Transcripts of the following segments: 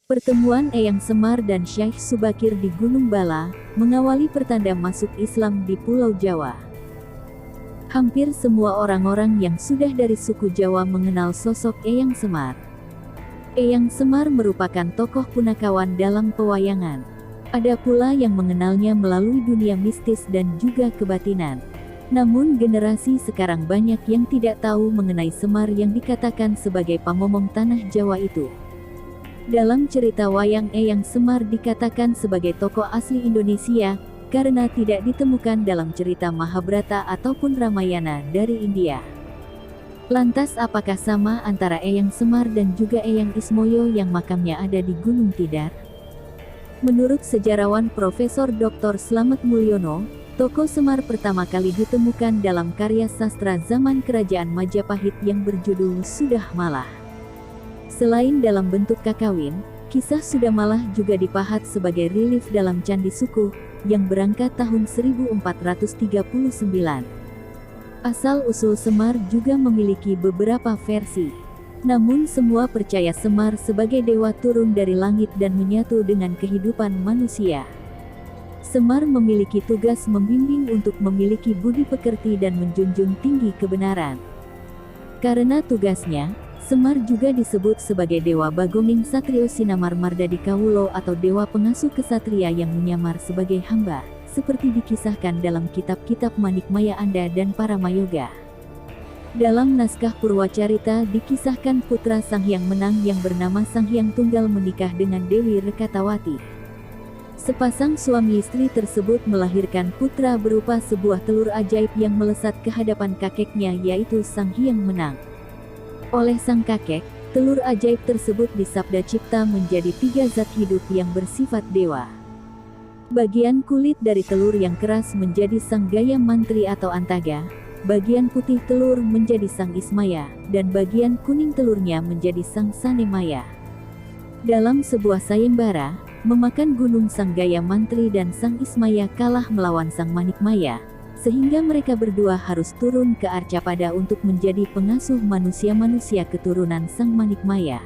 Pertemuan Eyang Semar dan Syekh Subakir di Gunung Bala mengawali pertanda masuk Islam di Pulau Jawa. Hampir semua orang-orang yang sudah dari suku Jawa mengenal sosok Eyang Semar. Eyang Semar merupakan tokoh punakawan dalam pewayangan. Ada pula yang mengenalnya melalui dunia mistis dan juga kebatinan. Namun generasi sekarang banyak yang tidak tahu mengenai Semar yang dikatakan sebagai pamomong tanah Jawa itu. Dalam cerita wayang, Eyang Semar dikatakan sebagai tokoh asli Indonesia karena tidak ditemukan dalam cerita Mahabharata ataupun Ramayana dari India. Lantas apakah sama antara Eyang Semar dan juga Eyang Ismoyo yang makamnya ada di Gunung Tidar? Menurut sejarawan Profesor Dr. Slamet Mulyono, tokoh Semar pertama kali ditemukan dalam karya sastra zaman Kerajaan Majapahit yang berjudul Sudah Malah. Selain dalam bentuk kakawin, kisah Sudah Malah juga dipahat sebagai relief dalam Candi Sukuh yang berangkat tahun 1439. Asal-usul Semar juga memiliki beberapa versi. Namun semua percaya Semar sebagai dewa turun dari langit dan menyatu dengan kehidupan manusia. Semar memiliki tugas membimbing untuk memiliki budi pekerti dan menjunjung tinggi kebenaran. Karena tugasnya, Semar juga disebut sebagai Dewa Bagonging Satrio Sinamar Mardadi Kawulo atau Dewa Pengasuh Kesatria yang menyamar sebagai hamba, seperti dikisahkan dalam kitab-kitab Manikmaya Anda dan Paramayoga. Dalam naskah Purwacarita dikisahkan putra Sang Hyang Menang yang bernama Sang Hyang Tunggal menikah dengan Dewi Rekatawati. Sepasang suami istri tersebut melahirkan putra berupa sebuah telur ajaib yang melesat ke hadapan kakeknya, yaitu Sang Hyang Menang. Oleh sang kakek, telur ajaib tersebut disabda cipta menjadi 3 zat hidup yang bersifat dewa. Bagian kulit dari telur yang keras menjadi Sang Gaya Mantri atau Antaga, bagian putih telur menjadi Sang Ismaya, dan bagian kuning telurnya menjadi Sang Sanemaya. Dalam sebuah sayembara, memakan gunung Sang Gaya Mantri dan Sang Ismaya kalah melawan Sang Manikmaya, sehingga mereka berdua harus turun ke Arcapada untuk menjadi pengasuh manusia-manusia keturunan Sang Manikmaya.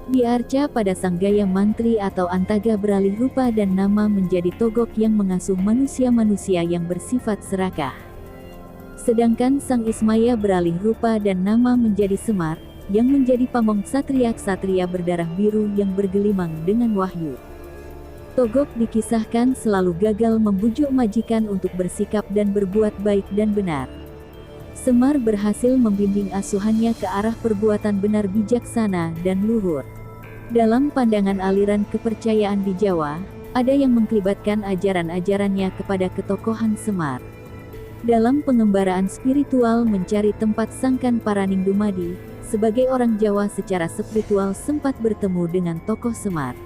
Di Arcapada Sang Gaya Mantri atau Antaga beralih rupa dan nama menjadi Togok yang mengasuh manusia-manusia yang bersifat serakah. Sedangkan Sang Ismaya beralih rupa dan nama menjadi Semar, yang menjadi pamong ksatria-ksatria berdarah biru yang bergelimang dengan wahyu. Togok dikisahkan selalu gagal membujuk majikan untuk bersikap dan berbuat baik dan benar. Semar berhasil membimbing asuhannya ke arah perbuatan benar, bijaksana, dan luhur. Dalam pandangan aliran kepercayaan di Jawa, ada yang mengkelibatkan ajaran-ajarannya kepada ketokohan Semar. Dalam pengembaraan spiritual mencari tempat Sangkan Paraning Dumadi, sebagai orang Jawa secara spiritual sempat bertemu dengan tokoh Semar.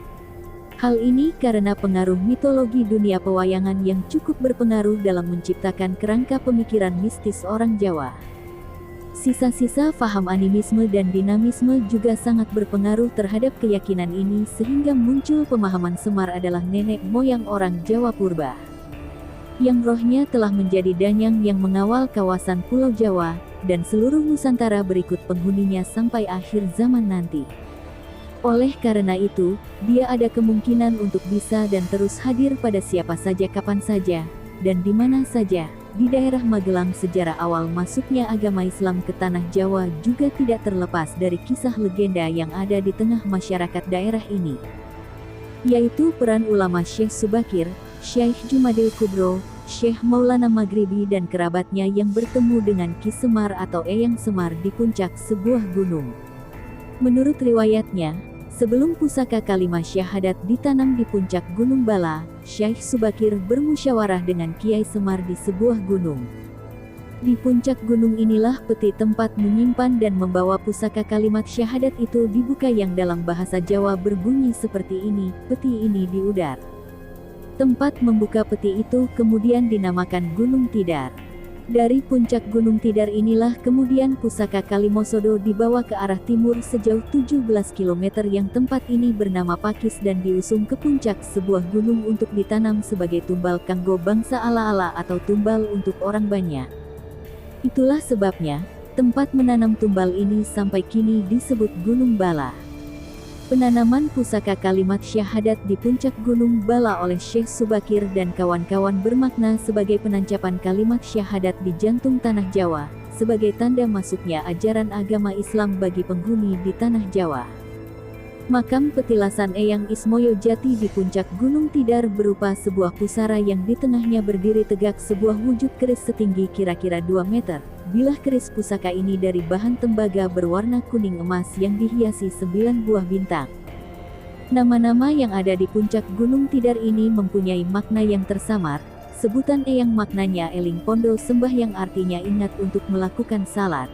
Hal ini karena pengaruh mitologi dunia pewayangan yang cukup berpengaruh dalam menciptakan kerangka pemikiran mistis orang Jawa. Sisa-sisa faham animisme dan dinamisme juga sangat berpengaruh terhadap keyakinan ini sehingga muncul pemahaman Semar adalah nenek moyang orang Jawa purba, yang rohnya telah menjadi danyang yang mengawal kawasan Pulau Jawa dan seluruh Nusantara berikut penghuninya sampai akhir zaman nanti. Oleh karena itu, dia ada kemungkinan untuk bisa dan terus hadir pada siapa saja, kapan saja, dan di mana saja. Di daerah Magelang, sejarah awal masuknya agama Islam ke tanah Jawa juga tidak terlepas dari kisah legenda yang ada di tengah masyarakat daerah ini, yaitu peran ulama Syekh Subakir, Syekh Jumadil Kubro, Syekh Maulana Maghribi dan kerabatnya yang bertemu dengan Ki Semar atau Eyang Semar di puncak sebuah gunung. Menurut riwayatnya, sebelum pusaka kalimat syahadat ditanam di puncak Gunung Bala, Syekh Subakir bermusyawarah dengan Kiai Semar di sebuah gunung. Di puncak gunung inilah peti tempat menyimpan dan membawa pusaka kalimat syahadat itu dibuka, yang dalam bahasa Jawa berbunyi seperti ini, peti ini diudar. Tempat membuka peti itu kemudian dinamakan Gunung Tidar. Dari puncak Gunung Tidar inilah kemudian pusaka Kalimosodo dibawa ke arah timur sejauh 17 km yang tempat ini bernama Pakis dan diusung ke puncak sebuah gunung untuk ditanam sebagai tumbal kanggo bangsa ala-ala atau tumbal untuk orang banyak. Itulah sebabnya, tempat menanam tumbal ini sampai kini disebut Gunung Bala. Penanaman pusaka kalimat syahadat di puncak Gunung Bala oleh Syekh Subakir dan kawan-kawan bermakna sebagai penancapan kalimat syahadat di jantung tanah Jawa, sebagai tanda masuknya ajaran agama Islam bagi penghuni di tanah Jawa. Makam petilasan Eyang Ismoyo Jati di puncak Gunung Tidar berupa sebuah pusara yang di tengahnya berdiri tegak sebuah wujud keris setinggi kira-kira 2 meter. Bilah keris pusaka ini dari bahan tembaga berwarna kuning emas yang dihiasi 9 buah bintang. Nama-nama yang ada di puncak Gunung Tidar ini mempunyai makna yang tersamar. Sebutan Eyang maknanya eling pondo sembah yang artinya ingat untuk melakukan salat.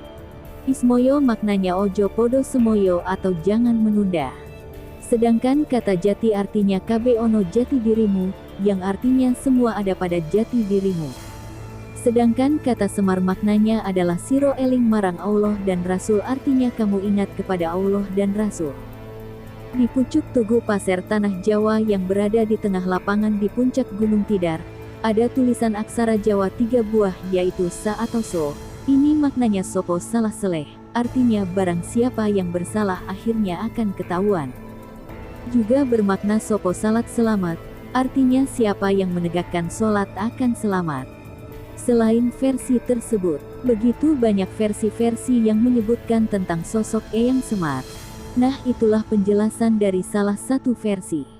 Ismoyo maknanya ojo podo semoyo atau jangan menunda. Sedangkan kata jati artinya kabe ono jati dirimu, yang artinya semua ada pada jati dirimu. Sedangkan kata semar maknanya adalah siro eling marang Allah dan Rasul artinya kamu ingat kepada Allah dan Rasul. Di pucuk Tugu Pasir Tanah Jawa yang berada di tengah lapangan di puncak Gunung Tidar, ada tulisan aksara Jawa 3 buah yaitu sa atau so. Ini maknanya sopo salah seleh, artinya barang siapa yang bersalah akhirnya akan ketahuan. Juga bermakna sopo salat selamat, artinya siapa yang menegakkan solat akan selamat. Selain versi tersebut, begitu banyak versi-versi yang menyebutkan tentang sosok Eyang Semar. Nah, itulah penjelasan dari salah satu versi.